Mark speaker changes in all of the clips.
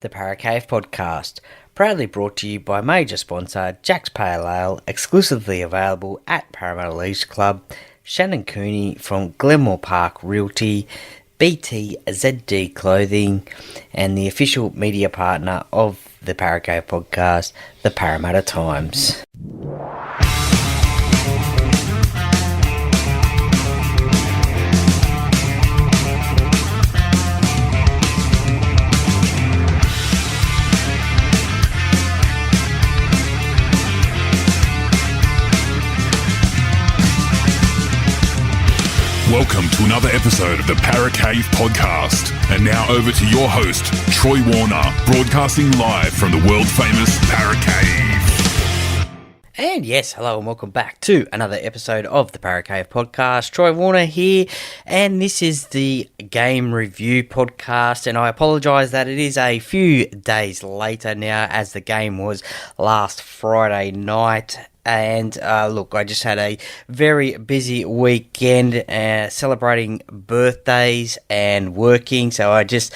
Speaker 1: The Paracave Podcast, proudly brought to you by major sponsor Jack's Pale Ale, exclusively available at Parramatta Leagues Club, Shannon Cooney from Glenmore Park Realty, BTZD Clothing, and the official media partner of the Paracave Podcast, the Parramatta Times.
Speaker 2: Welcome to another episode of the Paracave Podcast. And now over to your host, Troy Warner, broadcasting live from the world-famous Paracave.
Speaker 1: And yes, hello and welcome back to another episode of the Paracave Podcast. Troy Warner here, and this is the game review podcast, and I apologise that it is a few days later now, as the game was last Friday night. And look, I just had a very busy weekend celebrating birthdays and working, so I just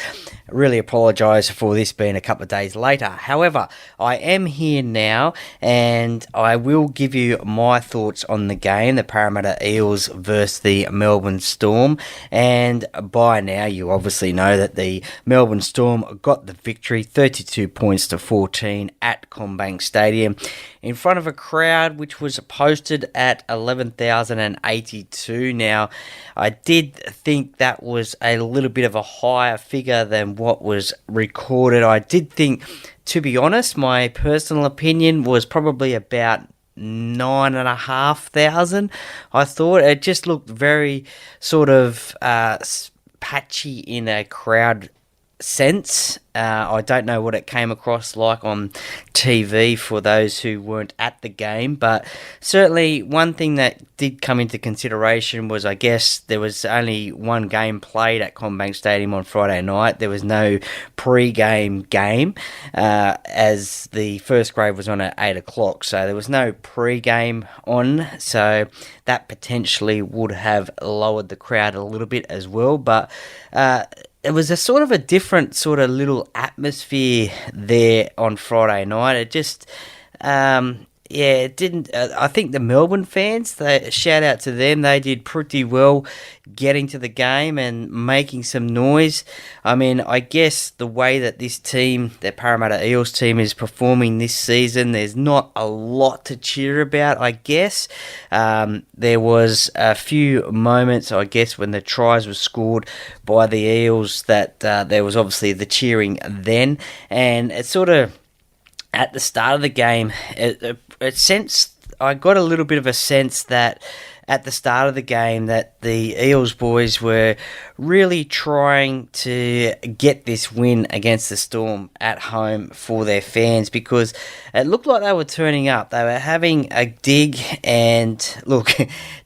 Speaker 1: really apologise for this being a couple of days later. However, I am here now, and I will give you my thoughts on the game, the Parramatta Eels versus the Melbourne Storm. And by now, you obviously know that the Melbourne Storm got the victory, 32 points to 14 at Commbank Stadium, in front of a crowd which was posted at 11,082. Now, I did think that was a little bit of a higher figure than what was recorded. I did think, to be honest, my personal opinion was probably about 9,500. I thought it just looked very sort of patchy in a crowd sense. I don't know what it came across like on TV for those who weren't at the game, but certainly one thing that did come into consideration was, I guess, there was only one game played at Commbank Stadium on Friday night. There was no pre-game game, as the first grade was on at 8 o'clock, so there was no pre-game on, so that potentially would have lowered the crowd a little bit as well, but it was a sort of a different sort of little atmosphere there on Friday night. It just, it didn't. I think the Melbourne fans, shout out to them. They did pretty well getting to the game and making some noise. I mean, I guess the way that this team, the Parramatta Eels team, is performing this season, there's not a lot to cheer about, I guess. There was a few moments, I guess, when the tries were scored by the Eels that there was obviously the cheering then. And it's sort of, at the start of the game, I got a little bit of a sense that at the start of the game that the Eels boys were really trying to get this win against the Storm at home for their fans, because it looked like they were turning up. They were having a dig, and look,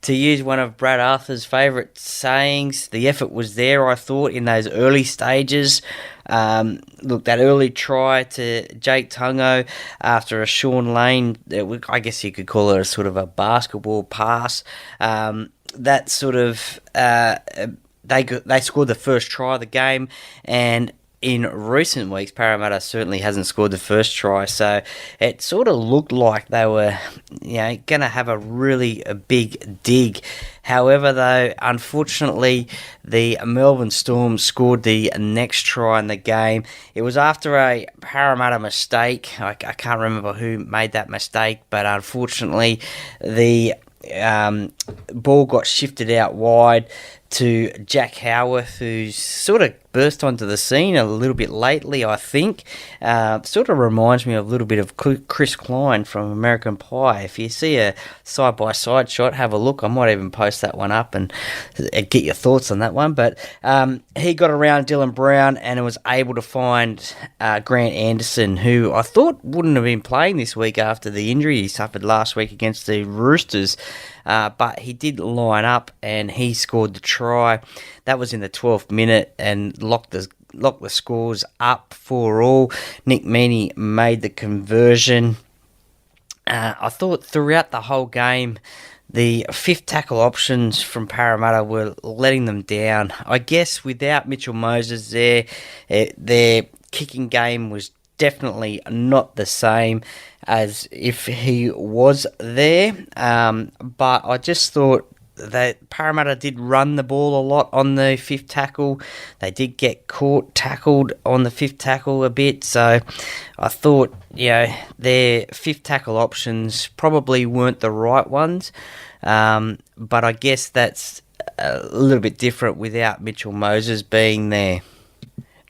Speaker 1: to use one of Brad Arthur's favourite sayings, the effort was there, I thought, in those early stages. Look, that early try to Jake Tungo after a Sean Lane, I guess you could call it a sort of a basketball pass. That sort of they scored the first try of the game, and in recent weeks, Parramatta certainly hasn't scored the first try, so it sort of looked like they were, going to have a big dig. However, though, unfortunately, the Melbourne Storm scored the next try in the game. It was after a Parramatta mistake. I can't remember who made that mistake, but unfortunately, the ball got shifted out wide to Jack Howarth, who's sort of burst onto the scene a little bit lately, I think. Sort of reminds me of a little bit of Chris Klein from American Pie. If you see a side-by-side shot, have a look. I might even post that one up and get your thoughts on that one. But he got around Dylan Brown and was able to find Grant Anderson, who I thought wouldn't have been playing this week after the injury he suffered last week against the Roosters. But he did line up and he scored the try. That was in the 12th minute and locked the scores up for all. Nick Meaney made the conversion. I thought throughout the whole game, the fifth tackle options from Parramatta were letting them down. I guess without Mitchell Moses there, their kicking game was definitely not the same as if he was there. But I just thought that Parramatta did run the ball a lot on the fifth tackle. They did get caught tackled on the fifth tackle a bit. So I thought, their fifth tackle options probably weren't the right ones. But I guess that's a little bit different without Mitchell Moses being there.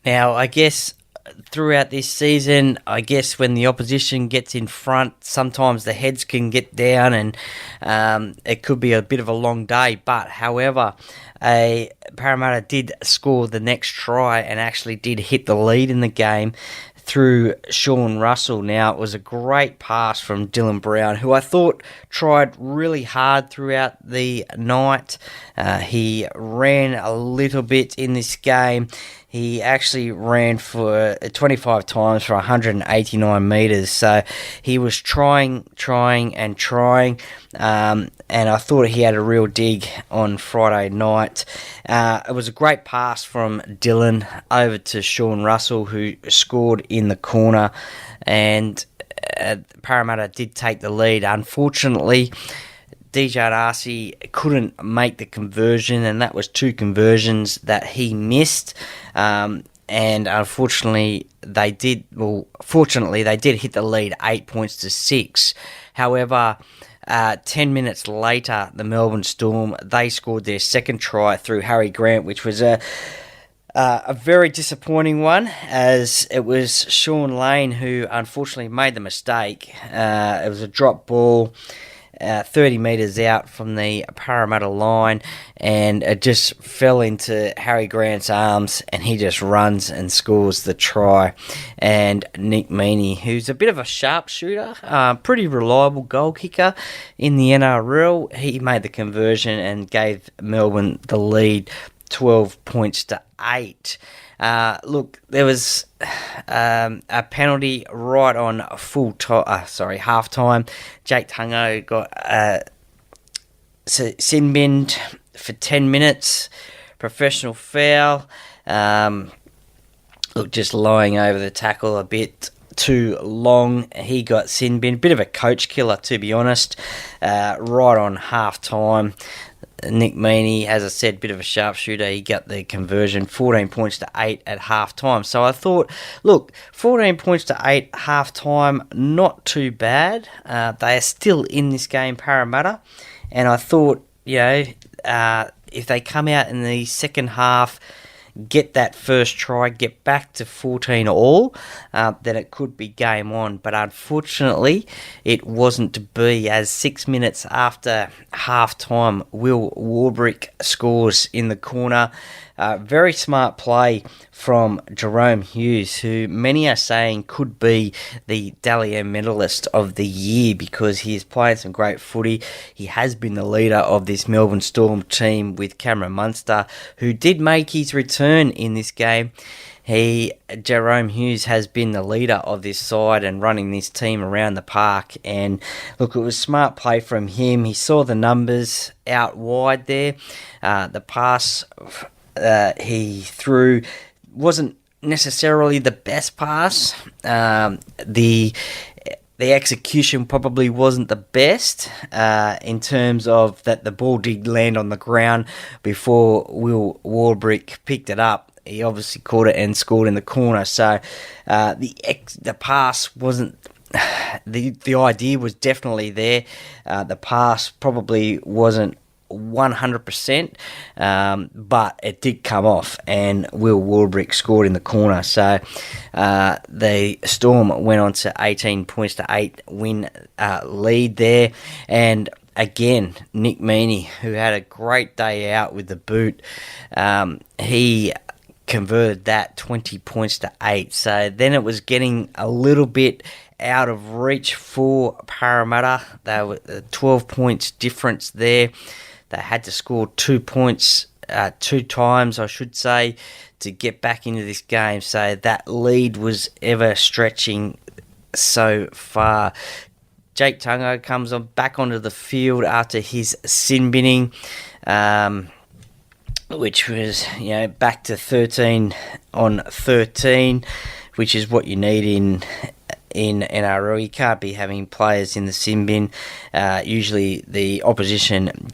Speaker 1: Now, I guess throughout this season, when the opposition gets in front, sometimes the heads can get down and it could be a bit of a long day. But, however, Parramatta did score the next try and actually did hit the lead in the game through Sean Russell. Now, it was a great pass from Dylan Brown, who I thought tried really hard throughout the night. He ran a little bit in this game. He actually ran for 25 times for 189 metres. So he was trying. And I thought he had a real dig on Friday night. It was a great pass from Dylan over to Sean Russell, who scored in the corner. And Parramatta did take the lead. Unfortunately, DJ Darcy couldn't make the conversion, and that was 2 conversions that he missed. And unfortunately, they did. Well, fortunately, they did hit the lead 8 points to 6. However, 10 minutes later, the Melbourne Storm, they scored their second try through Harry Grant, which was a very disappointing one, as it was Sean Lane who unfortunately made the mistake. It was a drop ball 30 metres out from the Parramatta line, and it just fell into Harry Grant's arms, and he just runs and scores the try. And Nick Meaney, who's a bit of a sharpshooter, pretty reliable goal kicker in the NRL, he made the conversion and gave Melbourne the lead 12 points to 8. Look, there was a penalty right on half time. Jake Tungo got sin binned for 10 minutes. Professional foul. Just lying over the tackle a bit too long. He got sin binned. Bit of a coach killer, to be honest. Right on half time. Nick Meaney, as I said, bit of a sharpshooter. He got the conversion, 14 points to 8 at half time. So I thought, look, 14 points to 8 half time, not too bad. They are still in this game, Parramatta. And I thought, if they come out in the second half, get that first try, get back to 14 all, then it could be game on. But unfortunately, it wasn't to be, as 6 minutes after half-time, Will Warbrick scores in the corner. Very smart play from Jerome Hughes, who many are saying could be the Dally M medalist of the year because he is playing some great footy. He has been the leader of this Melbourne Storm team with Cameron Munster, who did make his return in this game. Jerome Hughes has been the leader of this side and running this team around the park. And look, it was smart play from him. He saw the numbers out wide there. The pass he threw wasn't necessarily the best pass. The execution probably wasn't the best in terms of that the ball did land on the ground before Will Warbrick picked it up. He obviously caught it and scored in the corner. So the pass wasn't. The idea was definitely there. The pass probably wasn't 100%, but it did come off, and Will Warbrick scored in the corner. So the Storm went on to 18 points to 8 win lead there. And again, Nick Meaney, who had a great day out with the boot, he converted that 20 points to 8. So then it was getting a little bit out of reach for Parramatta. They were 12 points difference there. They had to score 2 points 2 times, I should say, to get back into this game. So that lead was ever stretching so far. Jake Tungo comes back onto the field after his sin binning, which was back to 13 on 13 which is what you need in NRL. You can't be having players in the sin bin. Usually the opposition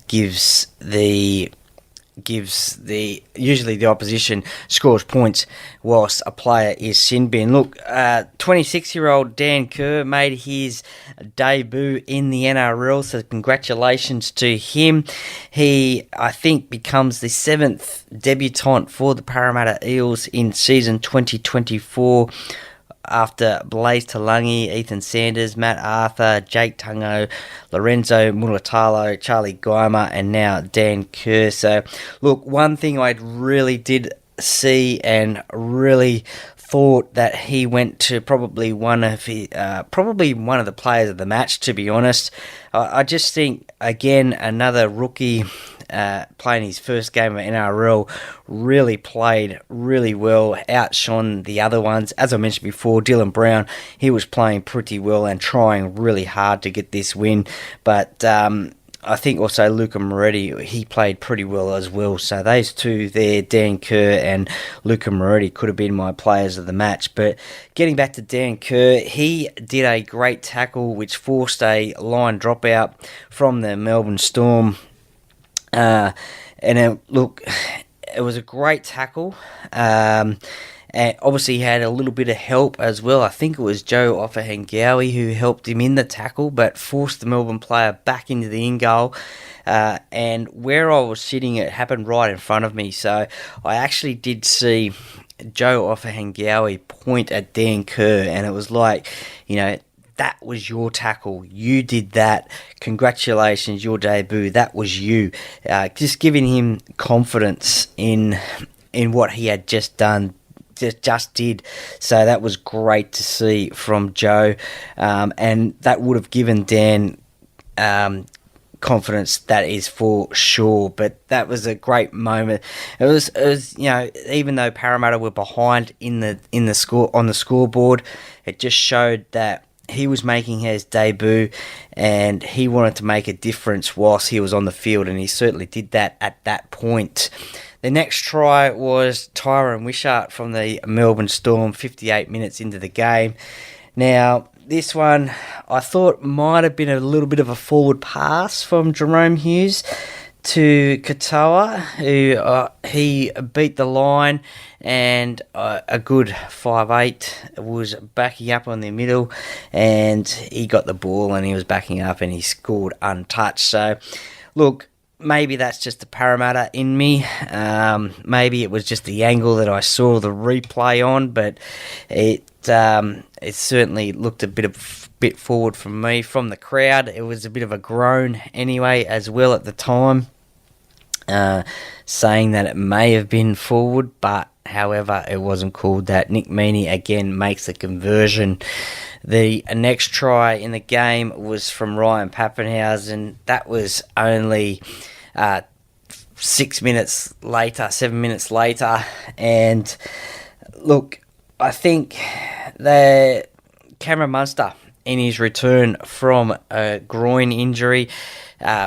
Speaker 1: usually the opposition scores points whilst a player is sin bin. Look, 26-year-old Dan Kerr made his debut in the NRL, so congratulations to him. He, I think, becomes the 7th debutant for the Parramatta Eels in season 2024, after Blaze Talangi, Ethan Sanders, Matt Arthur, Jake Tungo, Lorenzo Mulatalo, Charlie Geimer, and now Dan Kerr. So, look, one thing I really did see and really thought that he went to probably one of the players of the match, to be honest. I just think, again, another rookie playing his first game of NRL, really played really well, outshone the other ones. As I mentioned before, Dylan Brown, he was playing pretty well and trying really hard to get this win, but I think also Luca Moretti, he played pretty well as well. So those two there, Dan Kerr and Luca Moretti, could have been my players of the match. But getting back to Dan Kerr, he did a great tackle which forced a line dropout from the Melbourne Storm. And it was a great tackle. And obviously he had a little bit of help as well. I think it was Joe Offahengawi who helped him in the tackle, but forced the Melbourne player back into the in-goal. And where I was sitting, it happened right in front of me. So I actually did see Joe Offahengawi point at Dan Kerr, and it was like, that was your tackle. You did that. Congratulations, your debut. That was you. Just giving him confidence in what he had just done. Just did. So that was great to see from Joe. And that would have given Dan confidence, that is for sure. But that was a great moment. It was even though Parramatta were behind in the score on the scoreboard, it just showed that he was making his debut and he wanted to make a difference whilst he was on the field, and he certainly did that at that point. The next try was Tyrone Wishart from the Melbourne Storm, 58 minutes into the game. Now, this one I thought might have been a little bit of a forward pass from Jerome Hughes to Katoa, who he beat the line, and a good 5'8" was backing up on the middle, and he got the ball and he was backing up and he scored untouched. So, look, maybe that's just the Parramatta in me. Maybe it was just the angle that I saw the replay on, but it certainly looked a bit forward from me. From the crowd, it was a bit of a groan anyway as well at the time, saying that it may have been forward, but however, it wasn't called that. Nick Meaney again makes the conversion. The next try in the game was from Ryan Papenhuyzen. That was only 7 minutes later. And look, I think that Cameron Munster, in his return from a groin injury,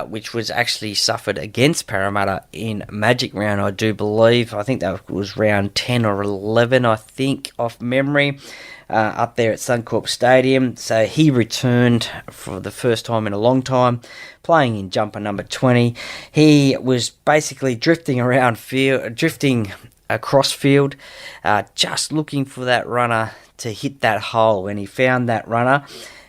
Speaker 1: which was actually suffered against Parramatta in Magic Round, I do believe. I think that was round 10 or 11, I think, off memory, up there at Suncorp Stadium. So he returned for the first time in a long time, playing in jumper number 20. He was basically drifting across field, just looking for that runner to hit that hole, and he found that runner,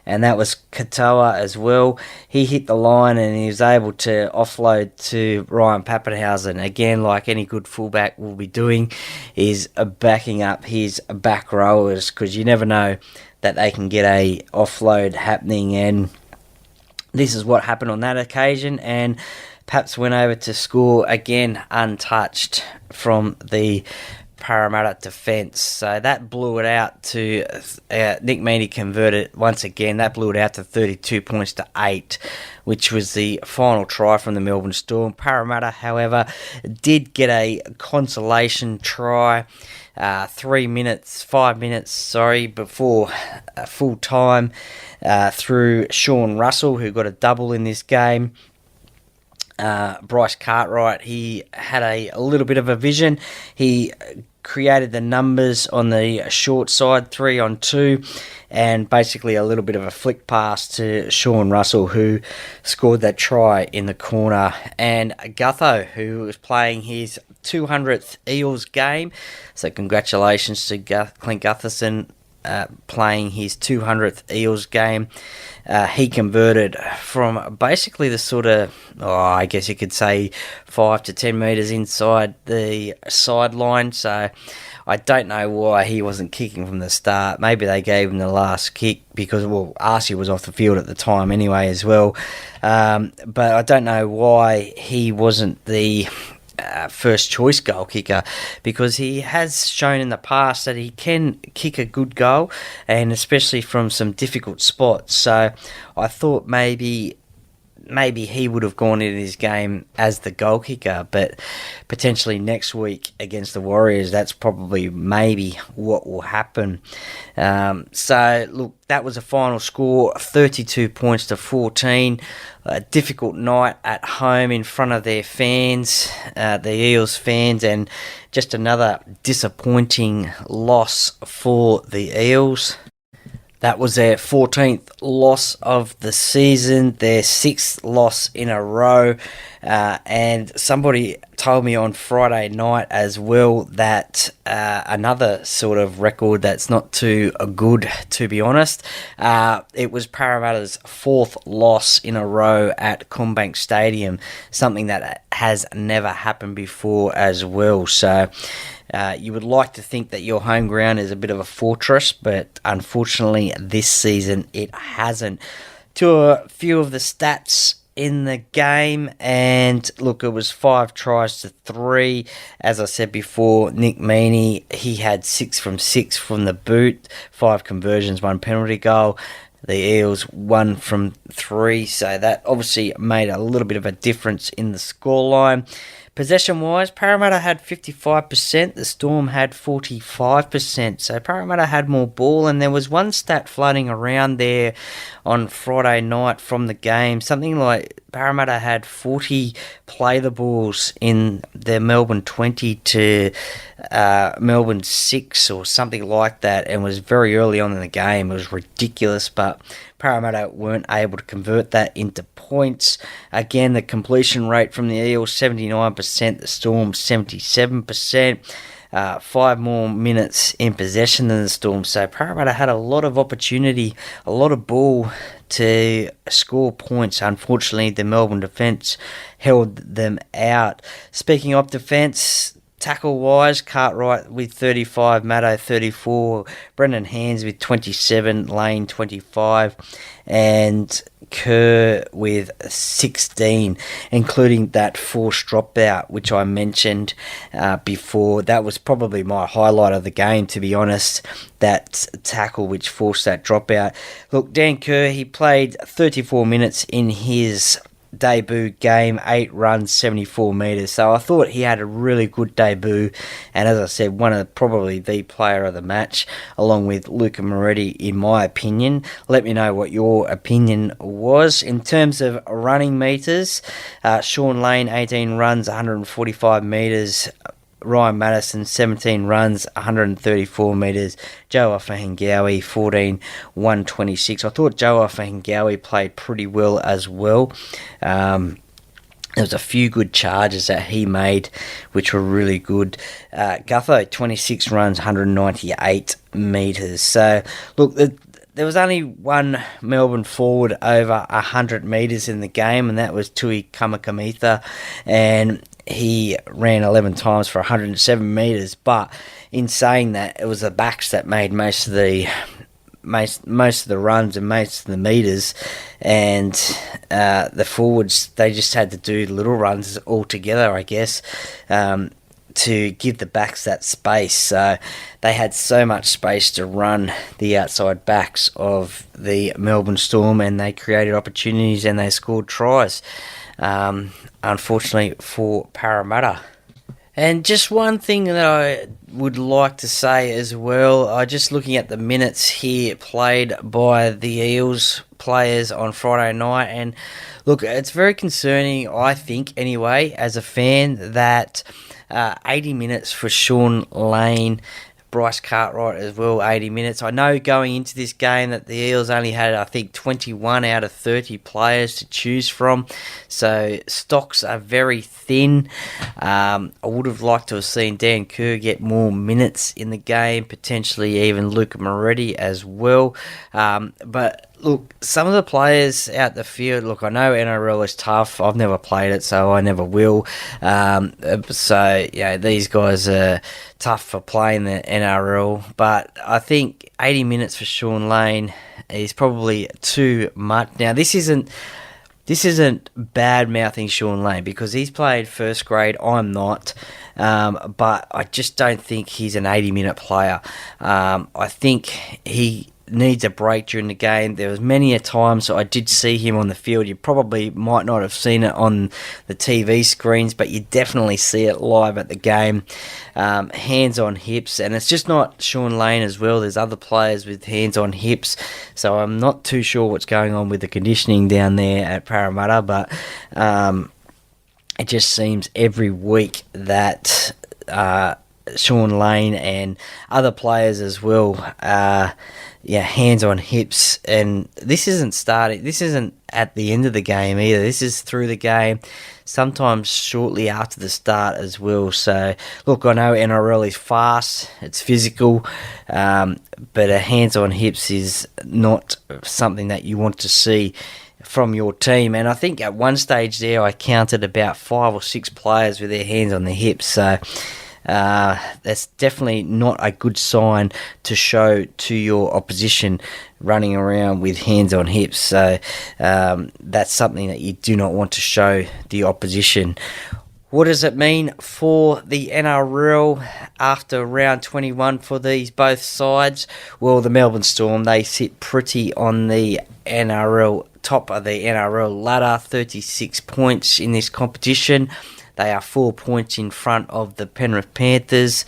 Speaker 1: and that was Katoa as well. He hit the line and he was able to offload to Ryan Papenhuyzen. Again, like any good fullback will be doing, is backing up his back rowers, because you never know that they can get a offload happening, and this is what happened on that occasion. And Paps went over to score again untouched from the Parramatta defence. So that blew it out to Nick Meaney converted once again. That blew it out to 32 points to 8, which was the final try from the Melbourne Storm. Parramatta, however, did get a consolation try 5 minutes before full time through Sean Russell, who got a double in this game. Bryce Cartwright, he had a little bit of a vision. He created the numbers on the short side, 3-on-2, and basically a little bit of a flick pass to Sean Russell, who scored that try in the corner. And Gutho, who was playing his 200th Eels game. So congratulations to Clint Gutherson playing his 200th Eels game. He converted from basically the sort of, I guess you could say, 5 to 10 metres inside the sideline. So I don't know why he wasn't kicking from the start. Maybe they gave him the last kick because, Arcee was off the field at the time anyway as well. But I don't know why he wasn't the first choice goal kicker, because he has shown in the past that he can kick a good goal, and especially from some difficult spots. So I thought maybe he would have gone into his game as the goal kicker, but potentially next week against the Warriors, that's probably maybe what will happen. So look, that was a final score, 32 points to 14. A difficult night at home in front of their fans, the Eels fans, and just another disappointing loss for the Eels. That was their 14th loss of the season, their 6th loss in a row. And somebody told me on Friday night as well that another sort of record that's not too good, to be honest. It was Parramatta's 4th loss in a row at Commbank Stadium, something that has never happened before as well. So you would like to think that your home ground is a bit of a fortress, but unfortunately this season it hasn't. To a few of the stats in the game, and look, it was 5 tries to 3. As I said before, Nick Meaney, he had 6 from 6 from the boot, 5 conversions, 1 penalty goal. The Eels 1 from 3, so that obviously made a little bit of a difference in the scoreline. Possession-wise, Parramatta had 55%, the Storm had 45%, so Parramatta had more ball, and there was one stat floating around there on Friday night from the game, something like Parramatta had 40 play the balls in their Melbourne 20 to Melbourne 6 or something like that, and was very early on in the game. It was ridiculous, but Parramatta weren't able to convert that into points. Again, the completion rate from the Eels, 79%, the Storm, 77%. 5 more minutes in possession than the Storm. So Parramatta had a lot of opportunity, a lot of ball to score points. Unfortunately, the Melbourne defence held them out. Speaking of defence, tackle-wise, Cartwright with 35, Maddo 34, Brendan Hands with 27, Lane 25, and Kerr with 16, including that forced dropout, which I mentioned before. That was probably my highlight of the game, to be honest, that tackle which forced that dropout. Look, Dan Kerr, he played 34 minutes in his debut game, 8 runs, 74 metres. So I thought he had a really good debut, and as I said, one of probably the player of the match, along with Luca Moretti, in my opinion. Let me know what your opinion was. In terms of running metres, Sean Lane, 18 runs, 145 metres. Ryan Madison, 17 runs, 134 metres. Joe Ofahengawi, 14, 126. I thought Joe Ofahengawi played pretty well as well. There was a few good charges that he made, which were really good. Gutho, 26 runs, 198 metres. So, look, there was only one Melbourne forward over 100 metres in the game, and that was Tui Kamikamica, and he ran 11 times for 107 metres. But in saying that, it was the backs that made most of the runs and most of the metres, and the forwards, they just had to do little runs altogether, I guess, to give the backs that space. So they had so much space to run the outside backs of the Melbourne Storm, and they created opportunities and they scored tries, unfortunately for Parramatta. And just one thing that I would like to say as well, just looking at the minutes here played by the Eels players on Friday night, and look, it's very concerning, I think anyway, as a fan, that 80 minutes for Sean Lane. Bryce Cartwright as well, 80 minutes. I know going into this game that the Eels only had, I think, 21 out of 30 players to choose from. So stocks are very thin. I would have liked to have seen Dan Kerr get more minutes in the game, potentially even Luca Moretti as well. But look, some of the players out the field, look, I know NRL is tough. I've never played it, so I never will. So, these guys are tough for playing the NRL. But I think 80 minutes for Sean Lane is probably too much. Now, this isn't bad-mouthing Sean Lane because he's played first grade. I'm not. But I just don't think he's an 80-minute player. I think he needs a break during the game. There was many a times I did see him on the field. You probably might not have seen it on the TV screens, but you definitely see it live at the game. Hands on hips, and it's just not Sean Lane as well. There's other players with hands on hips, so I'm not too sure what's going on with the conditioning down there at Parramatta, but it just seems every week that Sean Lane and other players as well, hands on hips, and this isn't at the end of the game either. This is through the game, sometimes shortly after the start as well. So look, I know NRL is fast, it's physical, but a hands on hips is not something that you want to see from your team. And I think at one stage there I counted about 5 or 6 players with their hands on their hips, so that's definitely not a good sign to show to your opposition, running around with hands on hips. So that's something that you do not want to show the opposition. What does it mean for the NRL after round 21 for these both sides? Well, the Melbourne Storm, they sit pretty on the top of the NRL ladder, 36 points in this competition. They are 4 points in front of the Penrith Panthers,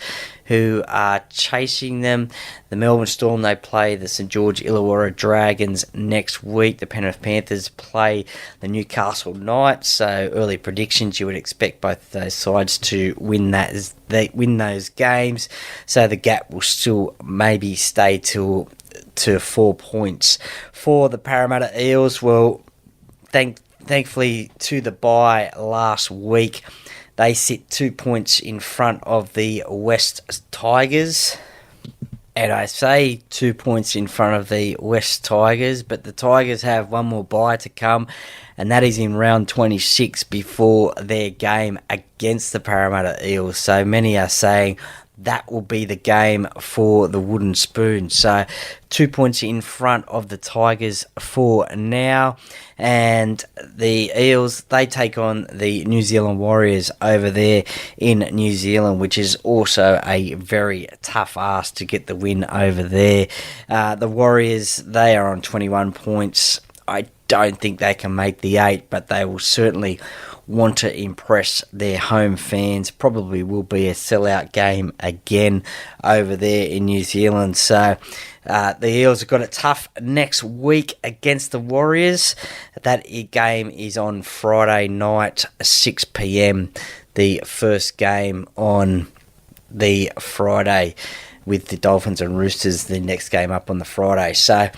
Speaker 1: who are chasing them. The Melbourne Storm, they play the St George Illawarra Dragons next week. The Penrith Panthers play the Newcastle Knights. So early predictions, you would expect both of those sides to win those games. So the gap will still maybe stay to 4 points. For the Parramatta Eels, well, thankfully to the bye last week, they sit 2 points in front of the West Tigers. And I say 2 points in front of the West Tigers, but the Tigers have one more bye to come, and that is in round 26 before their game against the Parramatta Eels. So many are saying that will be the game for the wooden spoon. So 2 points in front of the Tigers for now. And the Eels, they take on the New Zealand Warriors over there in New Zealand, which is also a very tough ask to get the win over there. The Warriors, they are on 21 points. I don't think they can make the 8, but they will certainly want to impress their home fans. Probably will be a sellout game again over there in New Zealand. So the Eels have got it tough next week against the Warriors. That game is on Friday night, 6 p.m. The first game on the Friday with the Dolphins and Roosters, the next game up on the Friday. So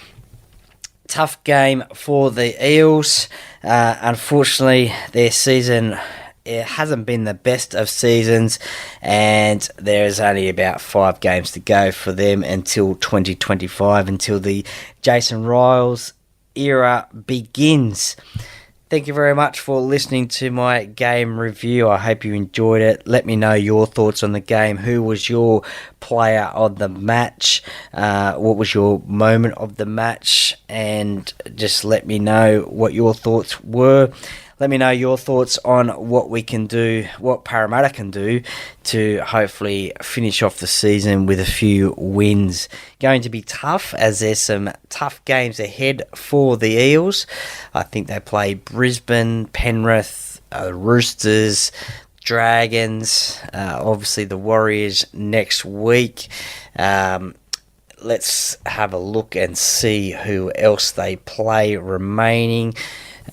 Speaker 1: tough game for the Eels. Unfortunately, their season, it hasn't been the best of seasons, and there's only about 5 games to go for them until 2025, until the Jason Ryles era begins. Thank you very much for listening to my game review. I hope you enjoyed it. Let me know your thoughts on the game. Who was your player of the match? What was your moment of the match? And just let me know what your thoughts were. Let me know your thoughts on what we can do, what Parramatta can do to hopefully finish off the season with a few wins. Going to be tough, as there's some tough games ahead for the Eels. I think they play Brisbane, Penrith, Roosters, Dragons, obviously the Warriors next week. Let's have a look and see who else they play remaining.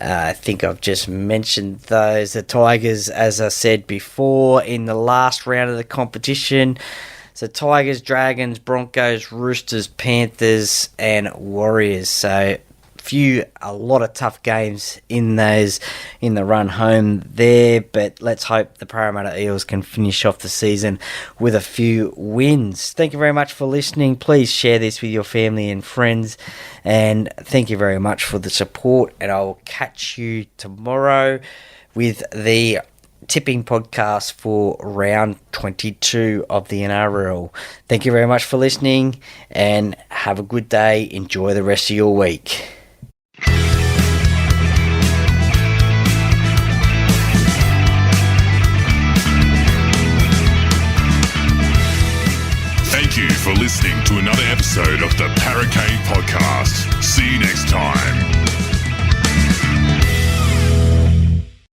Speaker 1: I think I've just mentioned those. The Tigers, as I said before, in the last round of the competition. So Tigers, Dragons, Broncos, Roosters, Panthers, and Warriors. So a lot of tough games in the run home there, but let's hope the Parramatta Eels can finish off the season with a few wins. Thank you very much for listening. Please share this with your family and friends, and thank you very much for the support, and I will catch you tomorrow with the tipping podcast for round 22 of the NRL. Thank you very much for listening, and have a good day. Enjoy the rest of your week.
Speaker 2: Thank you for listening to another episode of the Paracave Podcast. See you next time.